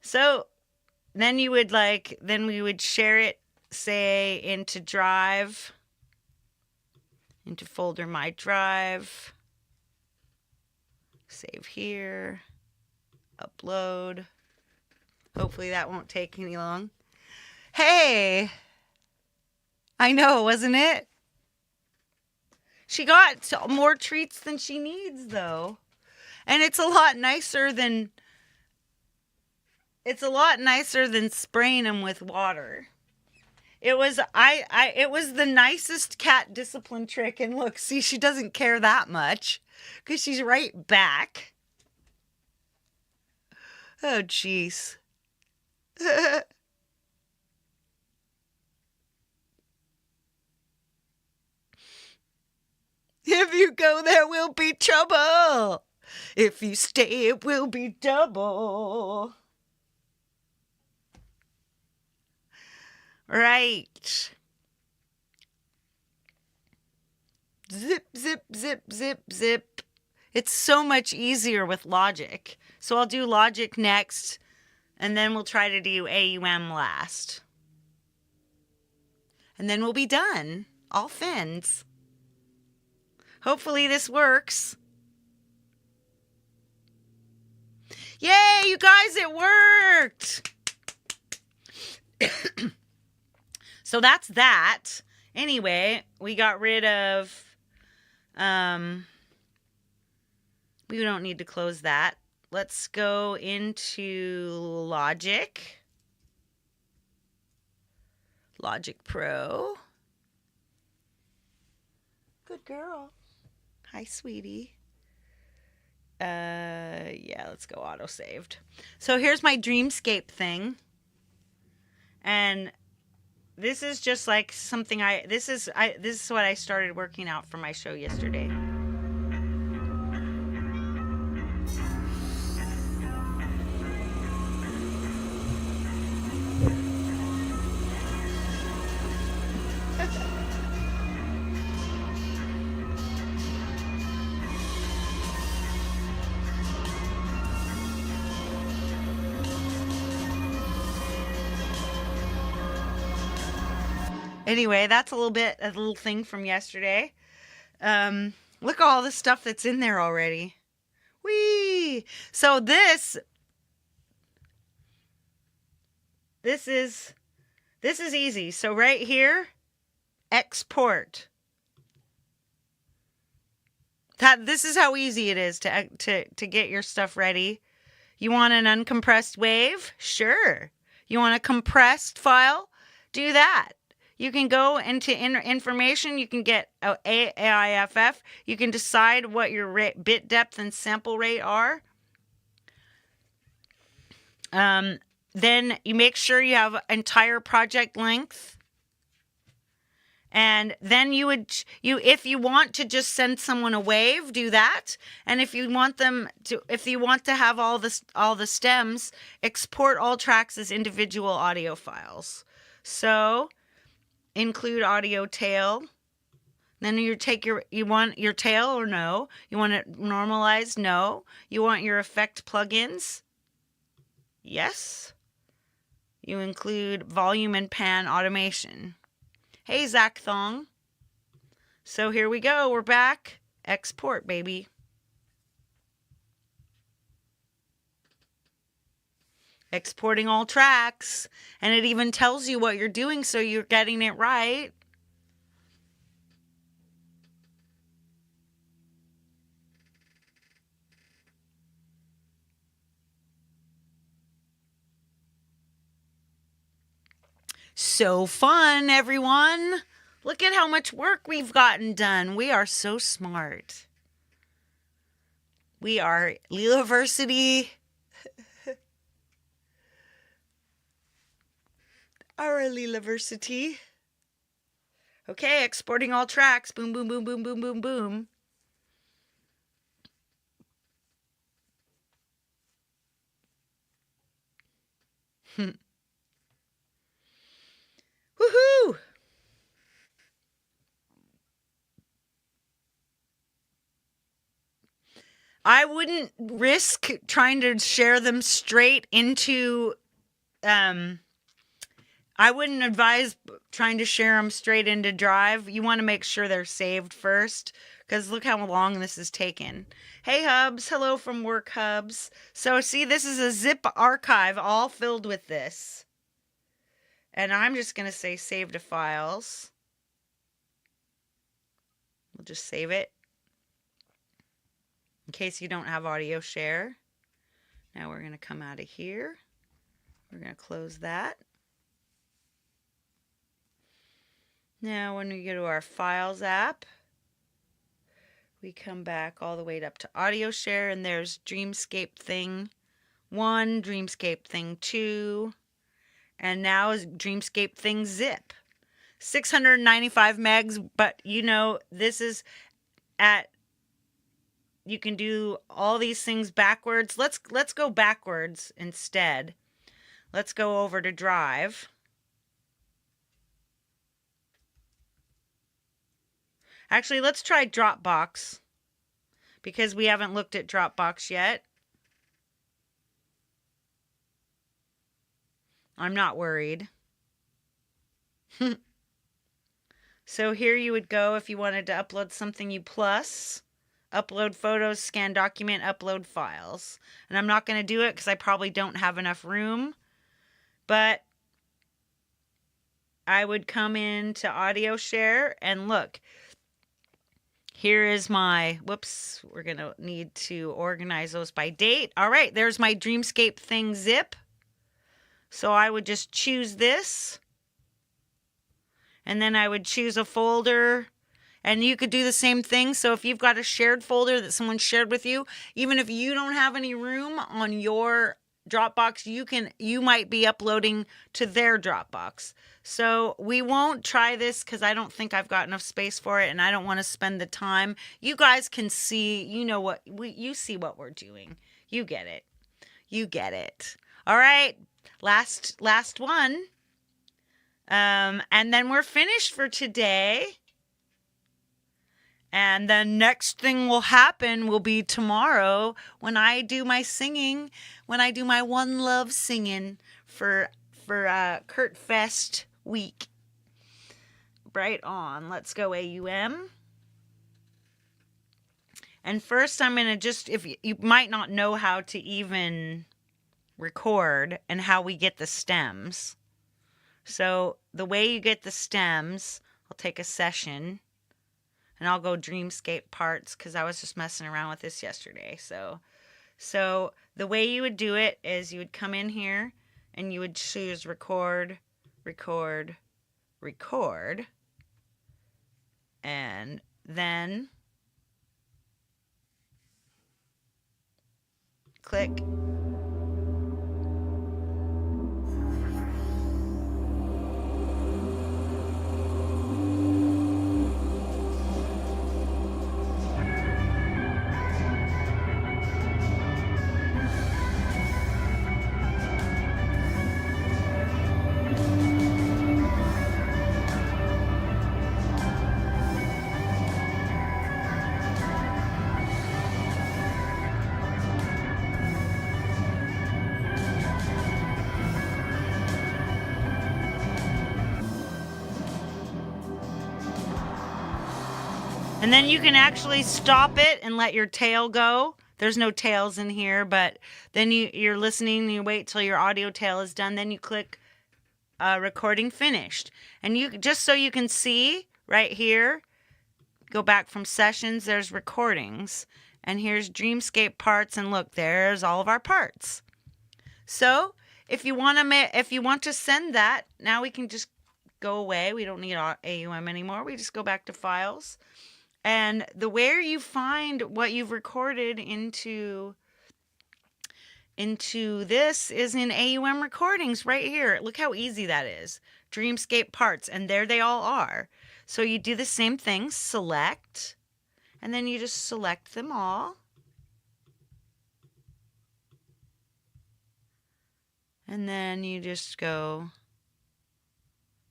So then we would share it, say, into Drive, into folder My Drive, save here, upload. Hopefully that won't take any long. Hey, I know, wasn't it? She got more treats than she needs, though. And it's a lot nicer than spraying them with water. It was the nicest cat discipline trick, and look, see, she doesn't care that much because she's right back. Oh, jeez. If you go, there will be trouble. If you stay, it will be double. Right. Zip, zip, zip, zip, zip. It's so much easier with Logic. So I'll do Logic next, and then we'll try to do AUM last. And then we'll be done. All fins. Hopefully this works. Yay, you guys, it worked! So that's that. Anyway, we got rid of... we don't need to close that. Let's go into Logic. Logic Pro. Good girl. Hi, sweetie. Yeah, let's go auto-saved. So here's my Dreamscape thing. And this is just like something this is what I started working out for my show yesterday. Anyway, that's a little thing from yesterday. Look at all the stuff that's in there already. Whee! So this is easy. So right here, export. This is how easy it is to get your stuff ready. You want an uncompressed wave? Sure. You want a compressed file? Do that. You can go into information. You can get AIFF. You can decide what your bit depth and sample rate are. Then you make sure you have entire project length. And then if you want to just send someone a wave, do that. And if you want to have all the stems, export all tracks as individual audio files. So include audio tail. Then you want your tail or no? You want it normalized? No. You want your effect plugins? Yes. You include volume and pan automation. Hey, Zach Thong. So here we go. We're back. Export, baby. Exporting all tracks. And it even tells you what you're doing so you're getting it right. So fun, everyone. Look at how much work we've gotten done. We are so smart. We are LeelaVersity. Our LeelaVersity. Okay, exporting all tracks. Boom, boom, boom, boom, boom, boom, boom. Woohoo! I wouldn't risk trying to share them straight into, I wouldn't advise trying to share them straight into Drive. You want to make sure they're saved first, because look how long this is taken. Hey, Hubs. Hello from Work Hubs. So see, this is a zip archive all filled with this. And I'm just going to say save to files. We'll just save it. In case you don't have audio share. Now we're going to come out of here. We're going to close that. Now when we go to our Files app, we come back all the way up to Audio Share, and there's Dreamscape Thing 1, Dreamscape Thing 2, and now is Dreamscape Thing Zip. 695 megs, but you know, this is you can do all these things backwards. Let's go backwards instead. Let's go over to Drive. Actually, let's try Dropbox, because we haven't looked at Dropbox yet. I'm not worried. So here you would go if you wanted to upload something, you plus, upload photos, scan document, upload files. And I'm not going to do it because I probably don't have enough room. But I would come into audio share and look. Here is my, whoops, we're going to need to organize those by date. All right, there's my Dreamscape Thing zip. So I would just choose this. And then I would choose a folder. And you could do the same thing. So if you've got a shared folder that someone shared with you, even if you don't have any room on your Dropbox, you might be uploading to their Dropbox. So we won't try this because I don't think I've got enough space for it, and I don't want to spend the time. You guys can see, you see what we're doing. You get it. You get it. All right. Last one. And then we're finished for today. And the next thing will happen will be tomorrow when I do my singing, when I do my One Love singing for Kurt Fest week. Right on. Let's go AUM. And first I'm going to just, if you might not know how to even record and how we get the stems. So the way you get the stems, I'll take a session. And I'll go Dreamscape parts because I was just messing around with this yesterday. So the way you would do it is you would come in here and you would choose record, record, record, and then click. And then you can actually stop it and let your tail go. There's no tails in here, but then you're listening and you wait till your audio tail is done. Then you click recording finished. And you just so you can see right here, go back from sessions, there's recordings. And here's Dreamscape parts. And look, there's all of our parts. So if you want to send that, now we can just go away. We don't need AUM anymore. We just go back to files. And where you find what you've recorded into this is in AUM recordings right here. Look how easy that is. Dreamscape parts, and there they all are. So you do the same thing, select, and then you just select them all. And then you just go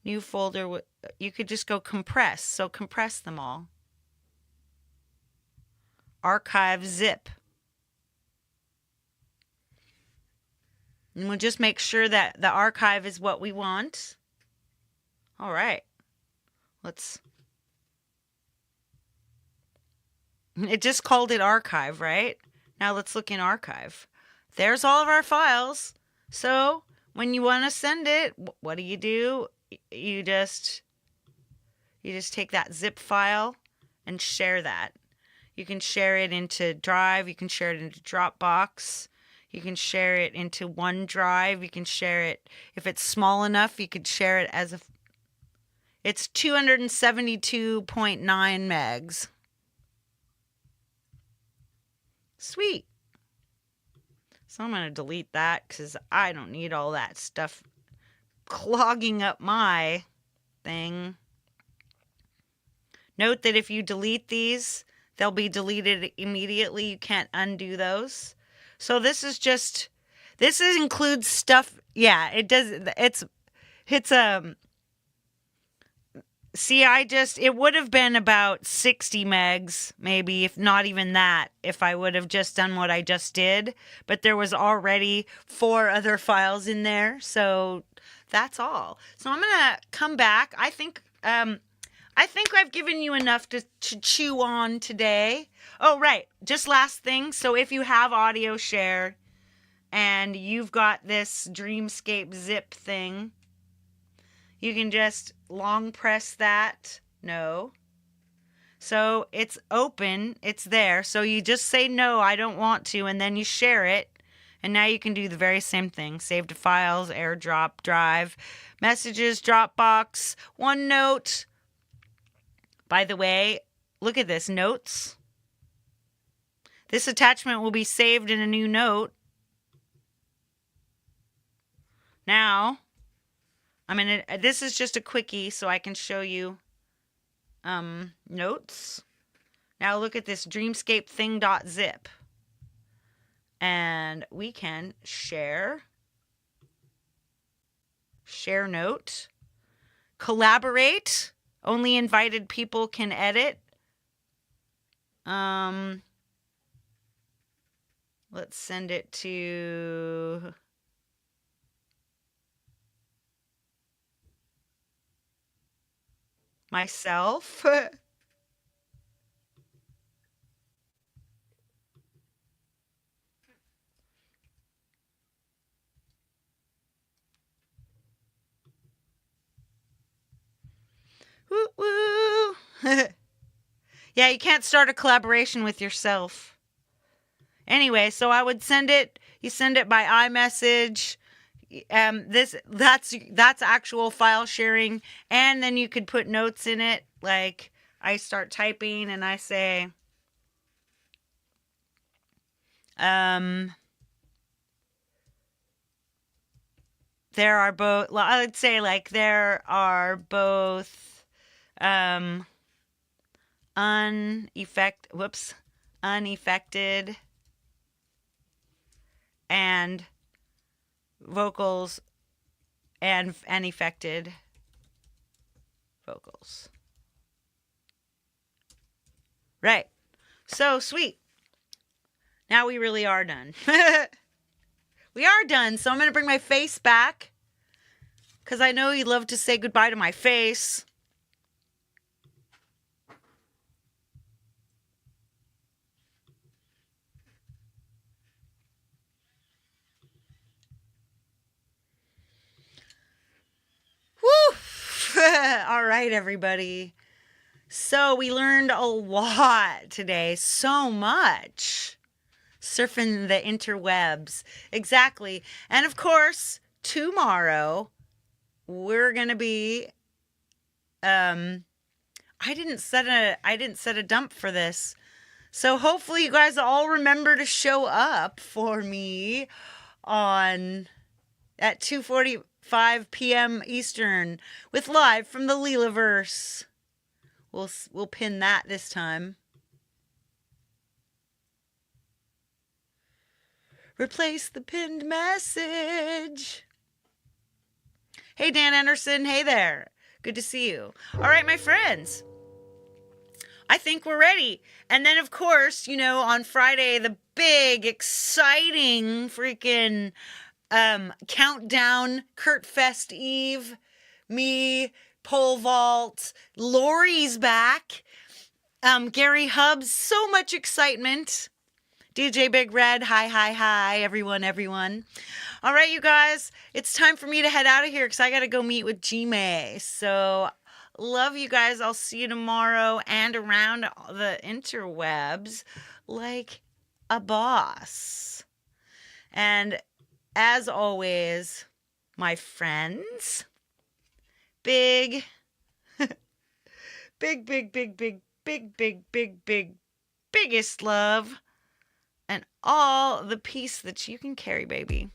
new folder. You could just go compress. So compress them all. Archive zip. And we'll just make sure that the archive is what we want. All right. It just called it archive, right? Now let's look in archive. There's all of our files. So when you want to send it, what do? You just take that zip file and share that. You can share it into Drive. You can share it into Dropbox. You can share it into OneDrive. You can share it, if it's small enough, you could share it as it's 272.9 megs. Sweet. So I'm going to delete that because I don't need all that stuff clogging up my thing. Note that if you delete these, they'll be deleted immediately. You can't undo those. So this includes stuff. Yeah, it does. It would have been about 60 megs, maybe, if not even that, if I would have just done what I just did. But there was already 4 other files in there. So that's all. So I'm going to come back. I think I've given you enough to chew on today. Oh, right. Just last thing. So if you have audio share and you've got this Dreamscape zip thing, you can just long press that. No. So it's open. It's there. So you just say, no, I don't want to. And then you share it. And now you can do the very same thing. Save to files, AirDrop, Drive, Messages, Dropbox, OneNote. By the way, look at this, notes. This attachment will be saved in a new note. Now, this is just a quickie so I can show you notes. Now look at this Dreamscape thing.zip. And we can share note, collaborate. Only invited people can edit. Let's send it to myself. Woo woo. Yeah, you can't start a collaboration with yourself. Anyway, so I would send it. You send it by iMessage. That's actual file sharing, and then you could put notes in it. Like I start typing and I say, there are both. I would say like there are both unaffected and vocals and affected vocals. Right. So sweet. Now we really are done. We are done. So I'm going to bring my face back because I know you love to say goodbye to my face. Woo! All right, everybody. So we learned a lot today. So much. Surfing the interwebs. Exactly. And of course, tomorrow we're going to be I didn't set a dump for this. So hopefully you guys all remember to show up for me at 2:45 p.m. Eastern with Live from the LeelaVerse. We'll pin that this time. Replace the pinned message. Hey, Dan Anderson. Hey there. Good to see you. All right, my friends. I think we're ready. And then, of course, on Friday, the big, exciting freaking countdown, Kurt Fest Eve, me, pole vault, Lori's back, Gary Hubbs, so much excitement. DJ Big Red, hi, everyone. All right, you guys, it's time for me to head out of here because I got to go meet with G-May. So, love you guys. I'll see you tomorrow and around the interwebs like a boss. And as always, my friends, biggest love and all the peace that you can carry, baby.